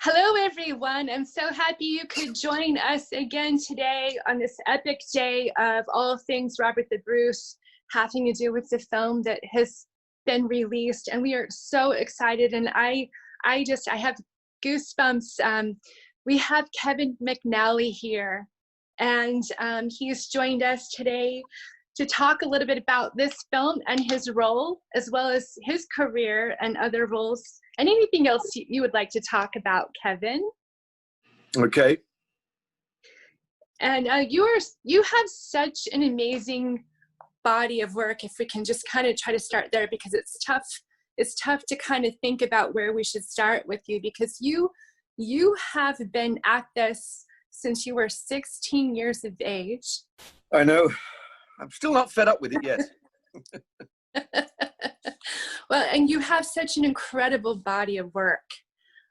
Hello, everyone. I'm so happy you could join us again today on this epic day of all things Robert the Bruce having to do with the film that has been released. And we are so excited. And I have goosebumps. We have Kevin McNALLY here, and he's joined us today to talk a little bit about this film and his role, as well as his career and other roles, and anything else you would like to talk about, Kevin. Okay. And you have such an amazing body of work. If we can just kind of try to start there, because it's tough to kind of think about where we should start with you, because you have been at this since you were 16 years of age. I know. I'm still not fed up with it yet. Well, and you have such an incredible body of work.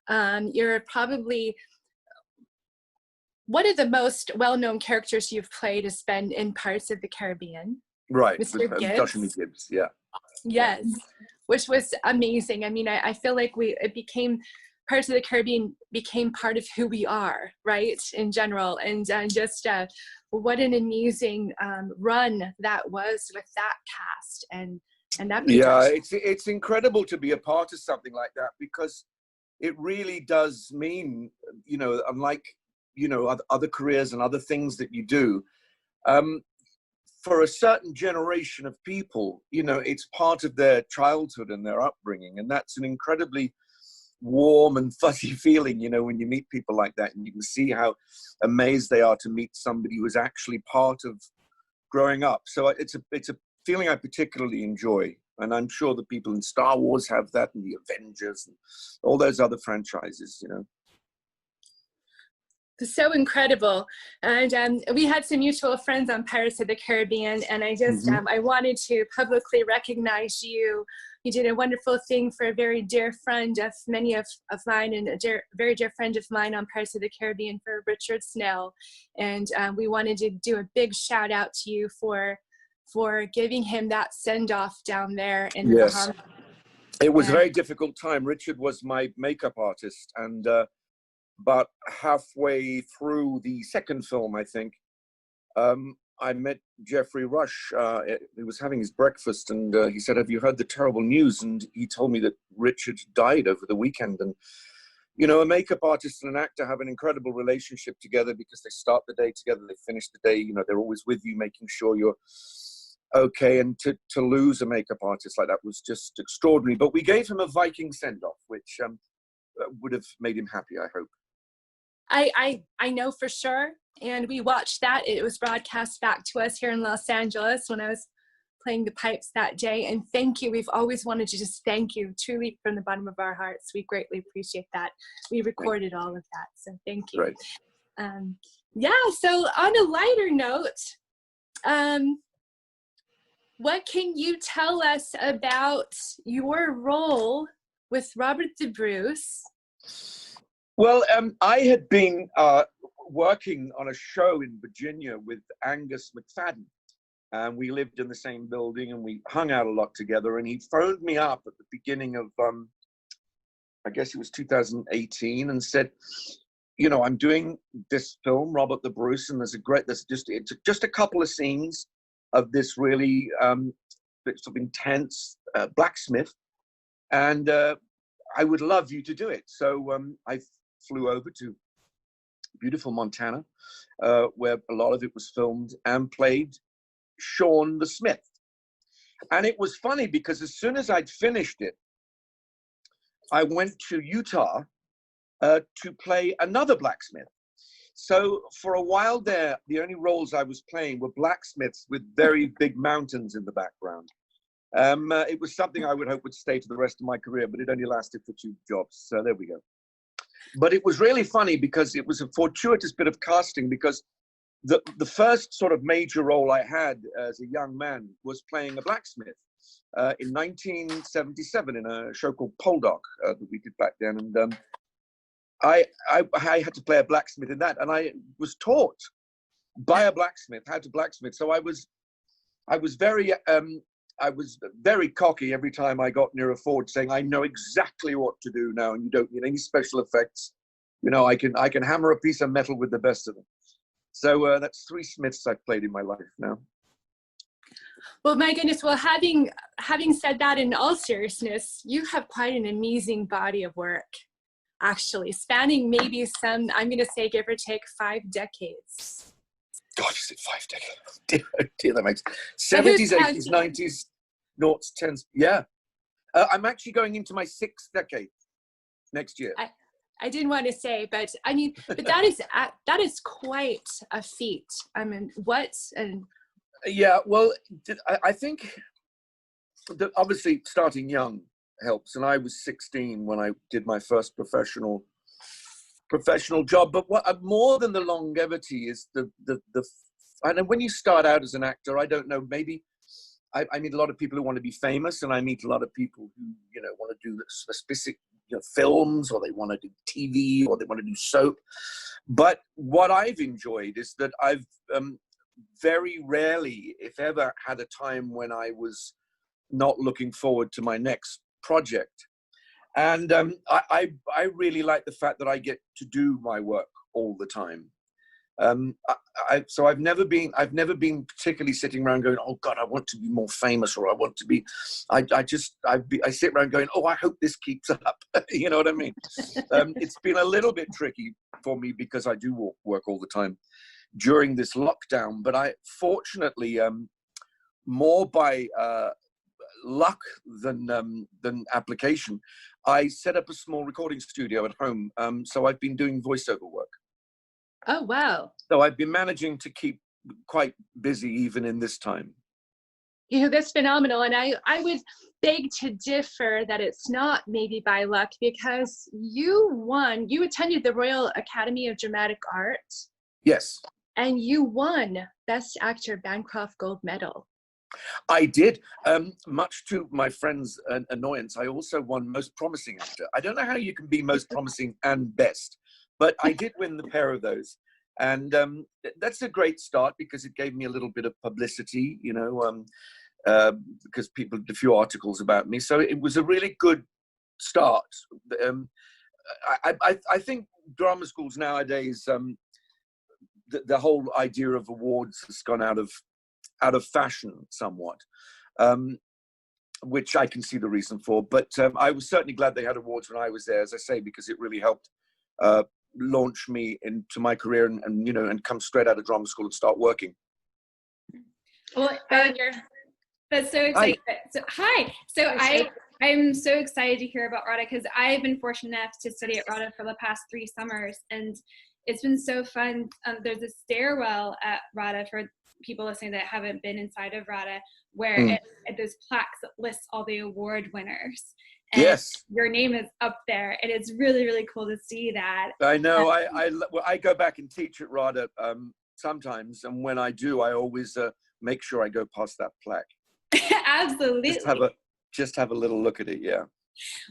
You're probably one of the most well-known characters you've played has been in Pirates of the Caribbean. Right. Mr. With, Gibbs. Josh and Gibbs, yeah. Yes, which was amazing. I mean, I feel like Pirates of the Caribbean became part of who we are, right, in general. And just what an amazing run that was with that cast and that production. Yeah, it's incredible to be a part of something like that, because it really does mean, unlike, other careers and other things that you do, for a certain generation of people, it's part of their childhood and their upbringing. And that's an incredibly warm and fuzzy feeling, when you meet people like that, and you can see how amazed they are to meet somebody who is actually part of growing up. So it's a feeling I particularly enjoy, and I'm sure the people in Star Wars have that, and the Avengers and all those other franchises. So incredible. And we had some mutual friends on Pirates of the Caribbean, and I just I wanted to publicly recognize you. You did a wonderful thing for a very dear friend of many of mine, and a very dear friend of mine on Pirates of the Caribbean, for Richard Snell. And we wanted to do a big shout out to you for giving him that send-off down there in the Bahamas. It was a very difficult time. Richard was my makeup artist, and but halfway through the second film, I think, I met Jeffrey Rush. He was having his breakfast, and he said, "Have you heard the terrible news?" And he told me that Richard died over the weekend. And, a makeup artist and an actor have an incredible relationship together, because they start the day together, they finish the day, they're always with you, making sure you're okay. And to lose a makeup artist like that was just extraordinary. But we gave him a Viking send-off, which would have made him happy, I hope. I know for sure. And we watched that. It was broadcast back to us here in Los Angeles when I was playing the pipes that day. And thank you. We've always wanted to just thank you, truly, from the bottom of our hearts. We greatly appreciate that. We recorded all of that. So thank you. Right. So on a lighter note, what can you tell us about your role with Robert the Bruce? Well, I had been working on a show in Virginia with Angus McFadden, and we lived in the same building, and we hung out a lot together. And he phoned me up at the beginning of, I guess it was 2018, and said, I'm doing this film, Robert the Bruce, and it's just a couple of scenes of this really sort of intense blacksmith, and I would love you to do it. So I flew over to beautiful Montana, where a lot of it was filmed, and played Sean the Smith. And it was funny, because as soon as I'd finished it, I went to Utah to play another blacksmith. So for a while there, the only roles I was playing were blacksmiths with very big mountains in the background. It was something I would hope would stay to the rest of my career, but it only lasted for 2 jobs. So there we go. But it was really funny, because it was a fortuitous bit of casting, because the first sort of major role I had as a young man was playing a blacksmith in 1977 in a show called Poldark that we did back then. And I had to play a blacksmith in that, and I was taught by a blacksmith how to blacksmith. So I was very cocky every time I got near a forge, saying, "I know exactly what to do now, and you don't need any special effects. You know, I can hammer a piece of metal with the best of them. So that's 3 Smiths I've played in my life now. Well, my goodness. Well, having said that, in all seriousness, you have quite an amazing body of work, actually, spanning maybe some, I'm going to say, give or take 5 decades. God, is it 5 decades? Dear, that makes 70s, 80s, 90s, noughts, 10s. Yeah. I'm actually going into my 6th decade next year. I didn't want to say, but I mean, but that is quite a feat. I mean, what? And yeah, well, I think that obviously starting young helps, and I was 16 when I did my first professional job. But what more than the longevity is the I know when you start out as an actor, I don't know, maybe I meet a lot of people who want to be famous, and I meet a lot of people who, you know, want to do specific, you know, films, or they want to do TV, or they want to do soap. But what I've enjoyed is that I've very rarely, if ever, had a time when I was not looking forward to my next project. And I really like the fact that I get to do my work all the time. So I've never been particularly sitting around going, oh God, I want to be more famous, or I want to be. I sit around going, oh, I hope this keeps up. You know what I mean? It's been a little bit tricky for me because I do work all the time during this lockdown. But I fortunately, more by luck than application, I set up a small recording studio at home. So I've been doing voiceover work. oh wow. So I've been managing to keep quite busy even in this time. You know, that's phenomenal. And I would beg to differ that it's not maybe by luck, because you attended the Royal Academy of Dramatic Art. Yes. And you won Best Actor Bancroft Gold Medal. I did. Much to my friend's annoyance, I also won Most Promising Actor. I don't know how you can be Most Promising and Best, but I did win the pair of those. And that's a great start because it gave me a little bit of publicity, you know, because people did a few articles about me. So it was a really good start. I think drama schools nowadays, the whole idea of awards has gone out of fashion somewhat, which I can see the reason for. But I was certainly glad they had awards when I was there, as I say, because it really helped launch me into my career and you know, and come straight out of drama school and start working. Well, that's so exciting. Hi. So I'm so excited to hear about RADA because I've been fortunate enough to study at RADA for the past 3 summers, and it's been so fun. There's a stairwell at RADA for people listening that haven't been inside of RADA, where there's plaques that lists all the award winners. And yes, your name is up there, and it's really, really cool to see that. I know. I go back and teach at RADA sometimes, and when I do, I always make sure I go past that plaque. Absolutely. Just have a little look at it. Yeah.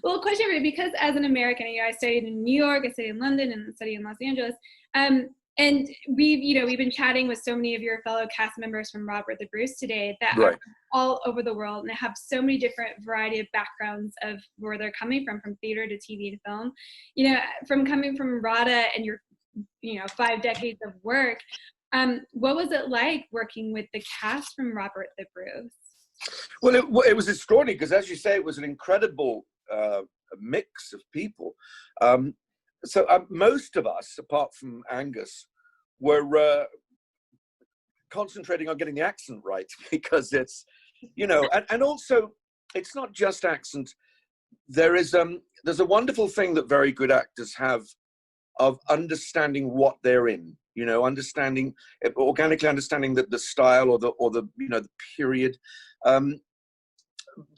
Well, question for you, because as an American, you know, I studied in New York, I studied in London, and studied in Los Angeles. And we've been chatting with so many of your fellow cast members from Robert the Bruce today that are all over the world and have so many different variety of backgrounds of where they're coming from theater to TV to film. You know, from coming from RADA and your, you know, 5 decades of work, what was it like working with the cast from Robert the Bruce? Well, it was extraordinary because, as you say, it was an incredible mix of people. So most of us, apart from Angus, were concentrating on getting the accent right because it's, you know, and also it's not just accent. There's a wonderful thing that very good actors have of understanding what they're in. You know, organically understanding the style or the you know, the period.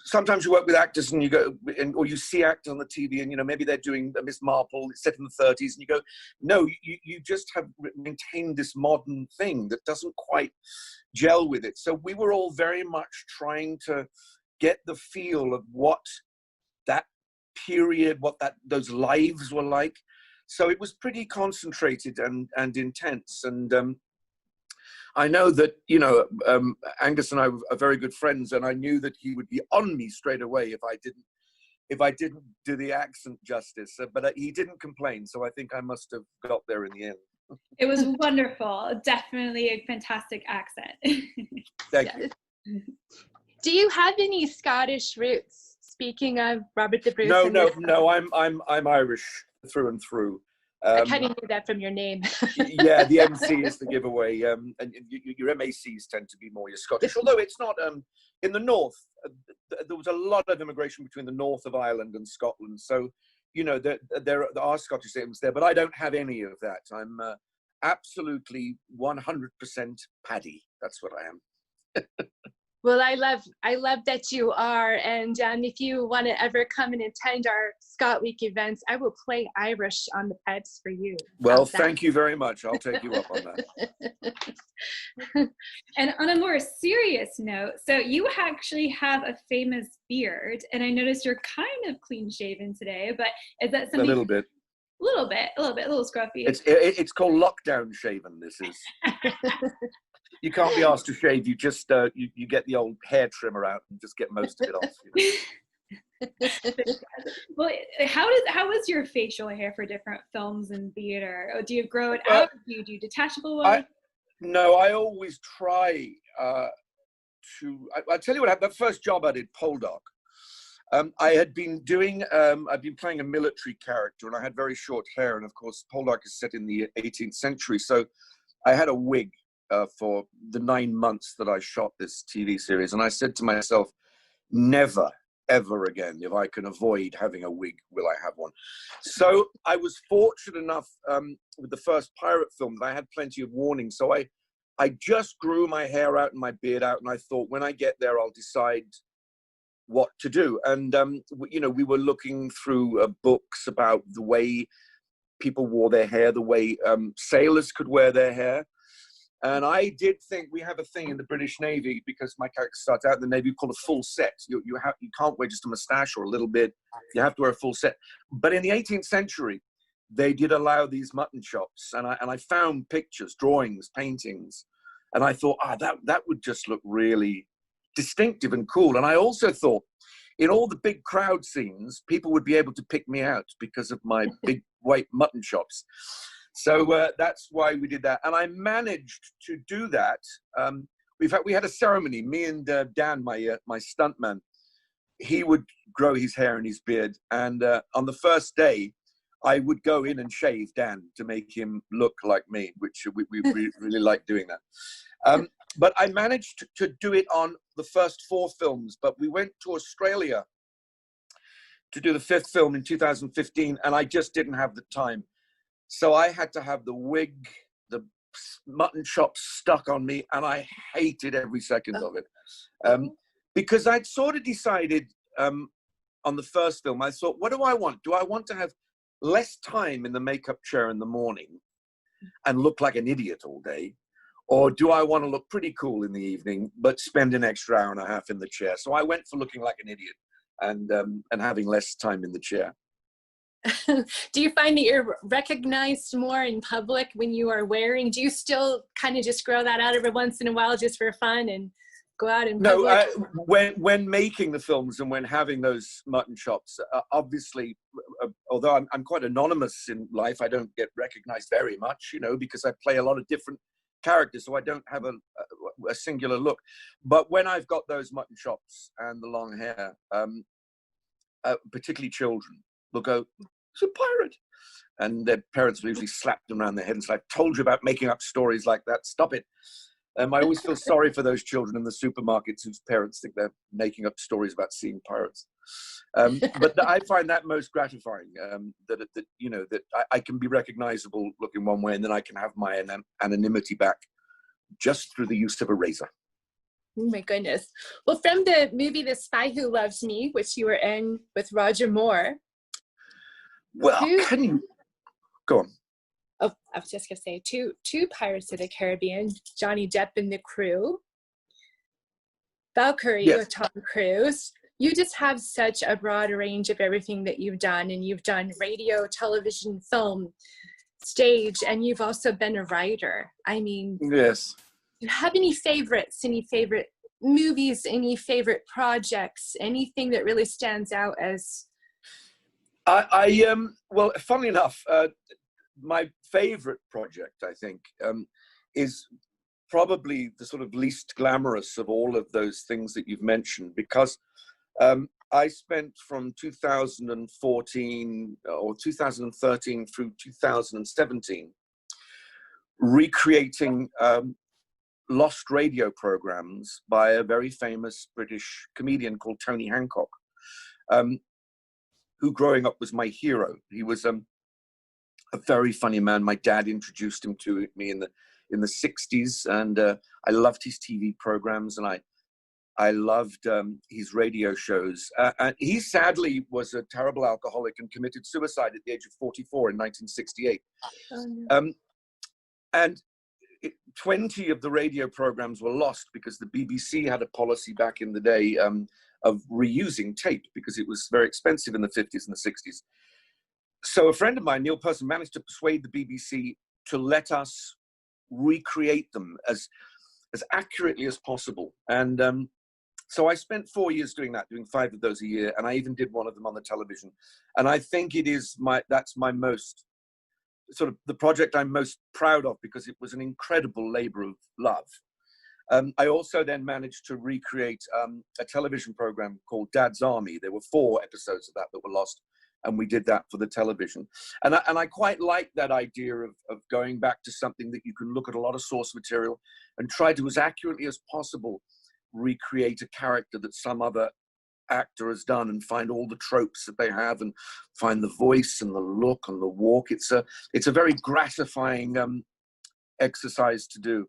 Sometimes you work with actors and you go, or you see actors on the TV and, you know, maybe they're doing a Miss Marple, it's set in the 30s, and you go, no, you just have maintained this modern thing that doesn't quite gel with it. So we were all very much trying to get the feel of what that period, what those lives were like. So it was pretty concentrated and intense. And I know that, you know, Angus and I are very good friends, and I knew that he would be on me straight away if I didn't if I didn't do the accent justice. But he didn't complain, so I think I must have got there in the end. It was wonderful. Definitely a fantastic accent. Thank you. Do you have any Scottish roots? Speaking of Robert the Bruce. No. I'm Irish through and through. I kind of knew that from your name. Yeah, the MC is the giveaway, and your MACs tend to be more your Scottish. Although it's not in the north. There was a lot of immigration between the north of Ireland and Scotland, so you know there are Scottish names there, but I don't have any of that. I'm absolutely 100% Paddy. That's what I am. Well, I love that you are, and if you want to ever come and attend our ScotWeek events, I will play Irish on the peds for you. Well, thank you very much. I'll take you up on that. And on a more serious note, so you actually have a famous beard, and I noticed you're kind of clean shaven today, but is that something? A little bit. A little scruffy. It's called lockdown shaven. This is. You can't be asked to shave. You just you get the old hair trimmer out and just get most of it off. You know? Well, how was your facial hair for different films and theater? Or do you grow it out? Do you do detachable ones? No, I always try to. I tell you what happened. The first job I did, Poldark. I had been doing. I'd been playing a military character, and I had very short hair. And of course, Poldark is set in the 18th century, so I had a wig. For the 9 months that I shot this TV series. And I said to myself, never, ever again, if I can avoid having a wig, will I have one. So I was fortunate enough with the first pirate film that I had plenty of warning. So I just grew my hair out and my beard out. And I thought, when I get there, I'll decide what to do. And, you know, we were looking through books about the way people wore their hair, the way sailors could wear their hair. And I did think we have a thing in the British Navy, because my character starts out in the Navy called a full set. You can't wear just a mustache or a little bit. You have to wear a full set. But in the 18th century, they did allow these mutton chops. And I found pictures, drawings, paintings. And I thought, that would just look really distinctive and cool. And I also thought, in all the big crowd scenes, people would be able to pick me out because of my big white mutton chops. So that's why we did that. And I managed to do that. We had a ceremony, me and Dan, my stuntman, he would grow his hair and his beard. And on the first day, I would go in and shave Dan to make him look like me, which we really like doing that. But I managed to do it on the first 4 films, but we went to Australia to do the 5th film in 2015, and I just didn't have the time. So I had to have the wig, the mutton chops stuck on me, and I hated every second of it. Because I'd sort of decided on the first film, I thought, what do I want? Do I want to have less time in the makeup chair in the morning and look like an idiot all day? Or do I want to look pretty cool in the evening, but spend an extra hour and a half in the chair? So I went for looking like an idiot and having less time in the chair. Do you find that you're recognized more in public when you are wearing? Do you still kind of just grow that out every once in a while just for fun and go out in public? No, when making the films and when having those mutton chops, obviously, although I'm quite anonymous in life, I don't get recognized very much, you know, because I play a lot of different characters, so I don't have a singular look. But when I've got those mutton chops and the long hair, particularly children, will go, it's a pirate. And their parents will usually slap them around their head and say, I told you about making up stories like that. Stop it. I always feel sorry for those children in the supermarkets whose parents think they're making up stories about seeing pirates. But I find that most gratifying, that you know, that I can be recognizable looking one way, and then I can have my anonymity back just through the use of a razor. Oh my goodness. Well, from the movie The Spy Who Loves Me, which you were in with Roger Moore. Well, can you go on? Oh, I was just gonna say two Pirates of the Caribbean, Johnny Depp and the crew, Valkyrie with Tom Cruise. You just have such a broad range of everything that you've done, and you've done radio, television, film, stage, and you've also been a writer. I mean, yes. Do you have any favorites, any favorite movies, any favorite projects, anything that really stands out as Well, funnily enough, my favorite project, I think, is probably the sort of least glamorous of all of those things that you've mentioned, because I spent from 2014 or 2013 through 2017 recreating lost radio programs by a very famous British comedian called Tony Hancock, who growing up was my hero. He was a very funny man. My dad introduced him to me in the 60s, and I loved his TV programs, and I loved his radio shows. And he sadly was a terrible alcoholic and committed suicide at the age of 44 in 1968. And 20 of the radio programs were lost because the BBC had a policy back in the day of reusing tape, because it was very expensive in the 50s and the 60s. So a friend of mine, Neil Person, managed to persuade the BBC to let us recreate them as accurately as possible. And so I spent 4 years doing that, doing 5 of those a year, and I even did one of them on the television. And I think that's my most, sort of the project I'm most proud of, because it was an incredible labor of love. I also then managed to recreate a television program called Dad's Army. There were 4 episodes of that were lost, and we did that for the television. And I quite like that idea of going back to something that you can look at a lot of source material and try to, as accurately as possible, recreate a character that some other actor has done, and find all the tropes that they have, and find the voice and the look and the walk. It's a very gratifying exercise to do.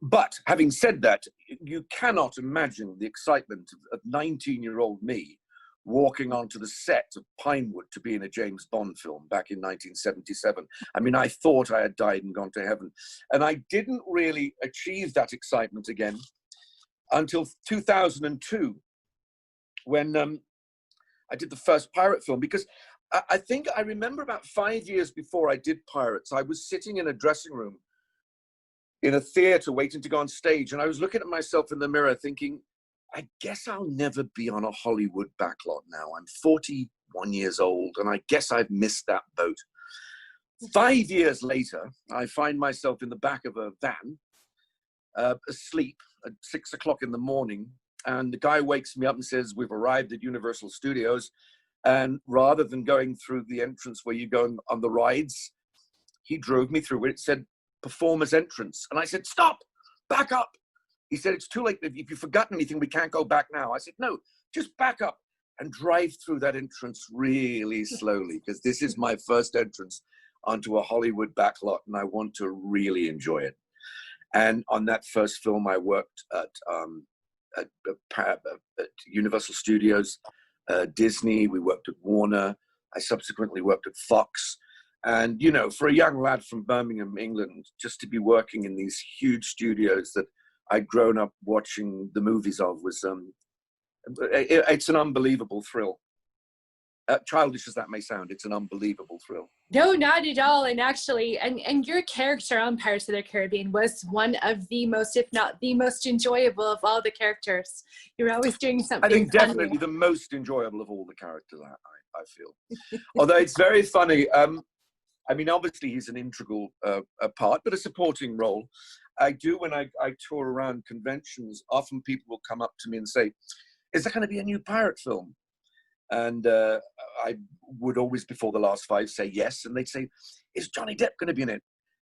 But having said that, you cannot imagine the excitement of 19-year-old me walking onto the set of Pinewood to be in a James Bond film back in 1977. I mean, I thought I had died and gone to heaven. And I didn't really achieve that excitement again until 2002, when I did the first pirate film. Because I think I remember about 5 years before I did Pirates, I was sitting in a dressing room in a theater waiting to go on stage, and I was looking at myself in the mirror thinking, I guess I'll never be on a Hollywood backlot now. I'm 41 years old, and I guess I've missed that boat. 5 years later, I find myself in the back of a van, asleep at 6 o'clock in the morning, and the guy wakes me up and says, we've arrived at Universal Studios, and rather than going through the entrance where you go on the rides, he drove me through where it said performer's entrance. And I said, stop, back up. He said, it's too late. If you've forgotten anything, we can't go back now. I said, no, just back up and drive through that entrance really slowly, because this is my first entrance onto a Hollywood backlot, and I want to really enjoy it. And on that first film, I worked at Universal Studios, Disney. We worked at Warner. I subsequently worked at Fox. And, you know, for a young lad from Birmingham, England, just to be working in these huge studios that I'd grown up watching the movies of was, it's an unbelievable thrill. Childish as that may sound, it's an unbelievable thrill. No, not at all. And actually, and your character on Pirates of the Caribbean was one of the most, if not the most enjoyable of all the characters. You're always doing something I think funny. definitely the most enjoyable of all the characters, I feel. Although it's very funny. I mean, obviously he's an integral part, but a supporting role. I do, when I tour around conventions, often people will come up to me and say, is there going to be a new pirate film? And I would always, before the last 5, say yes. And they'd say, is Johnny Depp going to be in it?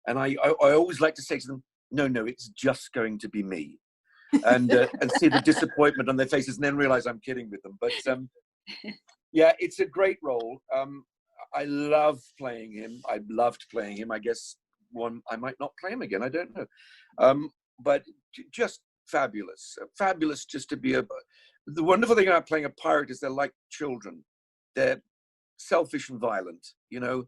And I always like to say to them, no, it's just going to be me. And see the disappointment on their faces, and then realize I'm kidding with them. But yeah, it's a great role. I love playing him. I loved playing him. I guess I might not play him again. I don't know. But just fabulous. Fabulous just to be the wonderful thing about playing a pirate is they're like children. They're selfish and violent, you know.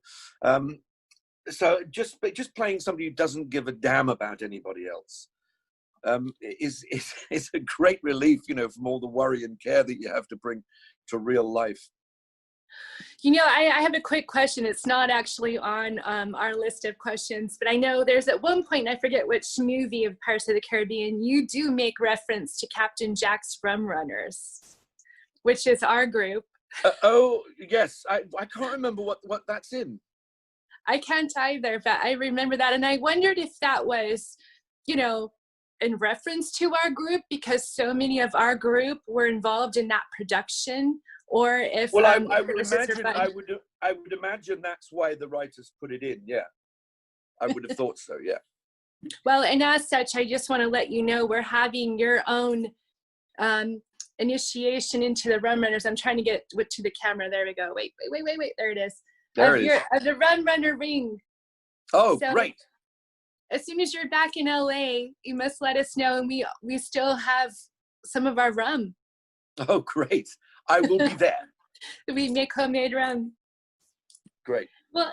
So just playing somebody who doesn't give a damn about anybody else is a great relief, you know, from all the worry and care that you have to bring to real life. You know, I have a quick question. It's not actually on our list of questions, but I know there's at one point, I forget which movie of Pirates of the Caribbean, you do make reference to Captain Jack's Rum Runners, which is our group. Oh, yes. I can't remember what that's in. I can't either, but I remember that. And I wondered if that was, you know, in reference to our group, because so many of our group were involved in that production, or if Well, I if it would was just for imagine fun. I would imagine that's why the writers put it in. Yeah, I would have thought so. Yeah. Well, and as such, I just want to let you know we're having your own initiation into the Rum Runners. I'm trying to get to the camera. There we go. Wait. There it is. There it is. Of the Rum Runner ring. Oh, So, great. as soon as you're back in LA, you must let us know, and we still have some of our rum. Oh, great. I will be there. We make homemade rum. Great. Well,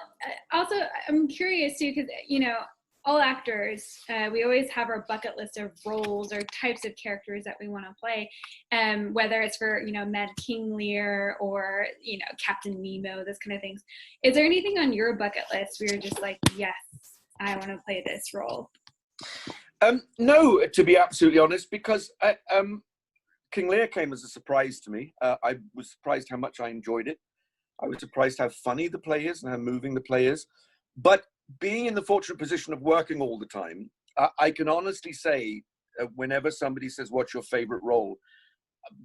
also, I'm curious too, because, you know, all actors, we always have our bucket list of roles or types of characters that we want to play, whether it's for, you know, Mad King Lear or, you know, Captain Nemo, those kind of things. Is there anything on your bucket list where you're just like, yes, I want to play this role? No, to be absolutely honest, because King Lear came as a surprise to me. I was surprised how much I enjoyed it. I was surprised how funny the play is and how moving the play is. But being in the fortunate position of working all the time, I can honestly say, whenever somebody says, what's your favorite role?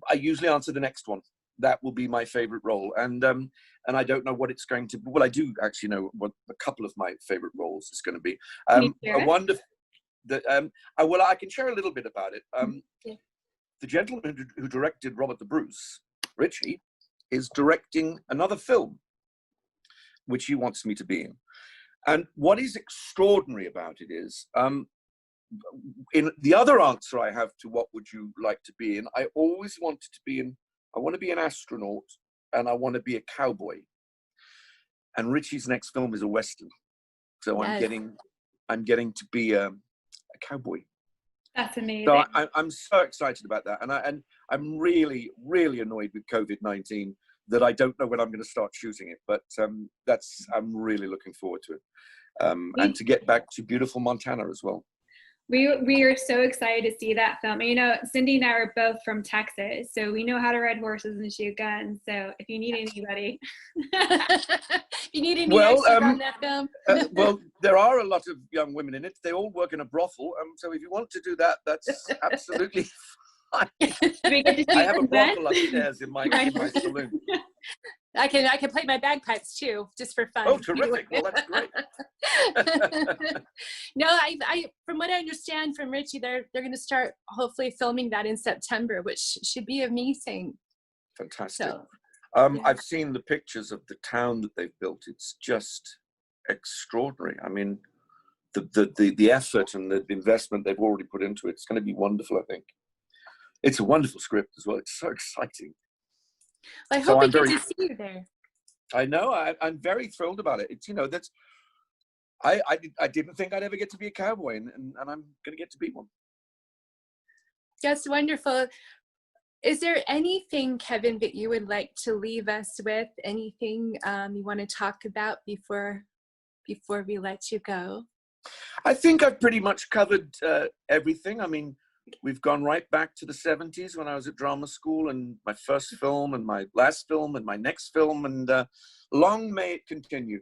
I usually answer the next one. That will be my favorite role. And I don't know what it's going to be. Well, I do actually know what a couple of my favorite roles is going to be. Can you share A it? wonderful, well, I can share a little bit about it. Yeah. The gentleman who directed Robert the Bruce, Richie, is directing another film, which he wants me to be in. And what is extraordinary about it is, in the other answer I have to what would you like to be in, I always wanted to be in, I want to be an astronaut and I want to be a cowboy. And Richie's next film is a Western. So Yes. I'm getting to be a cowboy. That's amazing. So I'm so excited about that. And I'm really, really annoyed with COVID-19 that I don't know when I'm going to start shooting it. But I'm really looking forward to it. And to get back to beautiful Montana as well. We are so excited to see that film. You know, Cindi and I are both from Texas, so we know how to ride horses and shoot guns. So if you need anybody, you need any extras on that film. Well, there are a lot of young women in it. They all work in a brothel. So if you want to do that, that's absolutely fine. We get to I have a shoot brothel guns. upstairs in my saloon. I can play my bagpipes too, just for fun. Oh, terrific! Well, that's great. No, I from what I understand from Richie, they're going to start hopefully filming that in September, which should be amazing. Fantastic. So, yeah. I've seen the pictures of the town that they've built. It's just extraordinary. I mean, the effort and the investment they've already put into it. It's going to be wonderful. I think it's a wonderful script as well. It's so exciting. Well, I hope we get to see you there. I know. I'm very thrilled about it. It's, you know, that's. I didn't think I'd ever get to be a cowboy, and I'm going to get to be one. That's wonderful. Is there anything, Kevin, that you would like to leave us with? Anything you want to talk about before we let you go? I think I've pretty much covered everything. I mean, we've gone right back to the 70s when I was at drama school, and my first film and my last film and my next film, and long may it continue.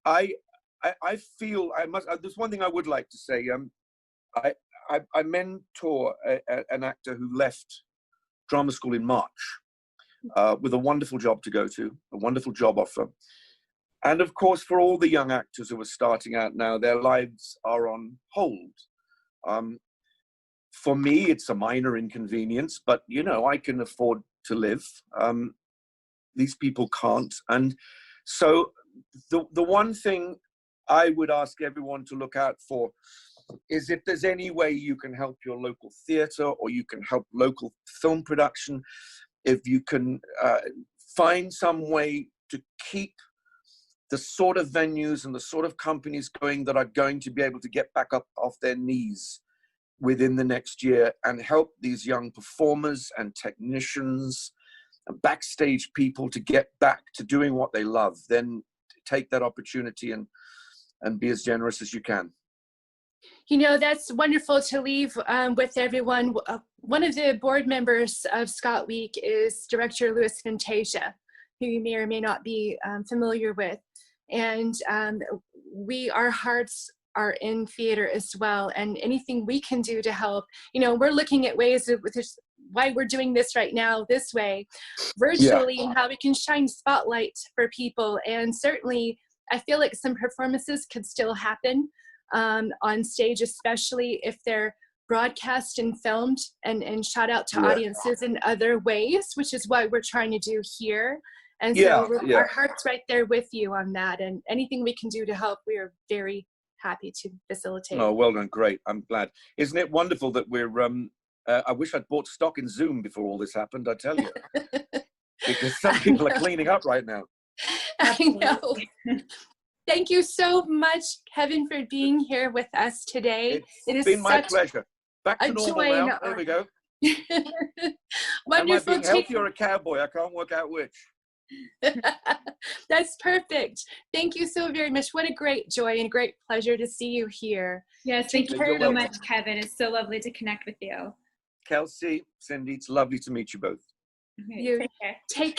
I feel I must. There's one thing I would like to say. I mentor an actor who left drama school in March with a wonderful job to go to, a wonderful job offer. And of course, for all the young actors who are starting out now, their lives are on hold. For me, it's a minor inconvenience, but, you know, I can afford to live. These people can't. And so the one thing I would ask everyone to look out for is if there's any way you can help your local theater or you can help local film production, if you can find some way to keep the sort of venues and the sort of companies going that are going to be able to get back up off their knees within the next year and help these young performers and technicians and backstage people to get back to doing what they love, then take that opportunity and be as generous as you can. You know, that's wonderful to leave with everyone. One of the board members of ScotWeek is Director Louis Fantasia, who you may or may not be familiar with. And our hearts are in theater as well. And anything we can do to help, you know, we're looking at ways of why we're doing this right now this way, virtually, and how we can shine spotlight for people. And certainly, I feel like some performances could still happen on stage, especially if they're broadcast and filmed and shot out to audiences in other ways, which is what we're trying to do here. And so our heart's right there with you on that. And anything we can do to help, we are very happy to facilitate. Oh, well done. Great. I'm glad. Isn't it wonderful that we're, I wish I'd bought stock in Zoom before all this happened, I tell you. Because some people are cleaning up right now. I know. Thank you so much, Kevin, for being here with us today. It's been my pleasure. Back to normal now. There we go. Wonderful. Am I being healthy or a cowboy? I can't work out which. That's perfect. Thank you so very much. What a great joy and great pleasure to see you here. Yes, thank you so much, Kevin. It's so lovely to connect with you. Kelsey, Cindi, it's lovely to meet you both. Okay, take care. Take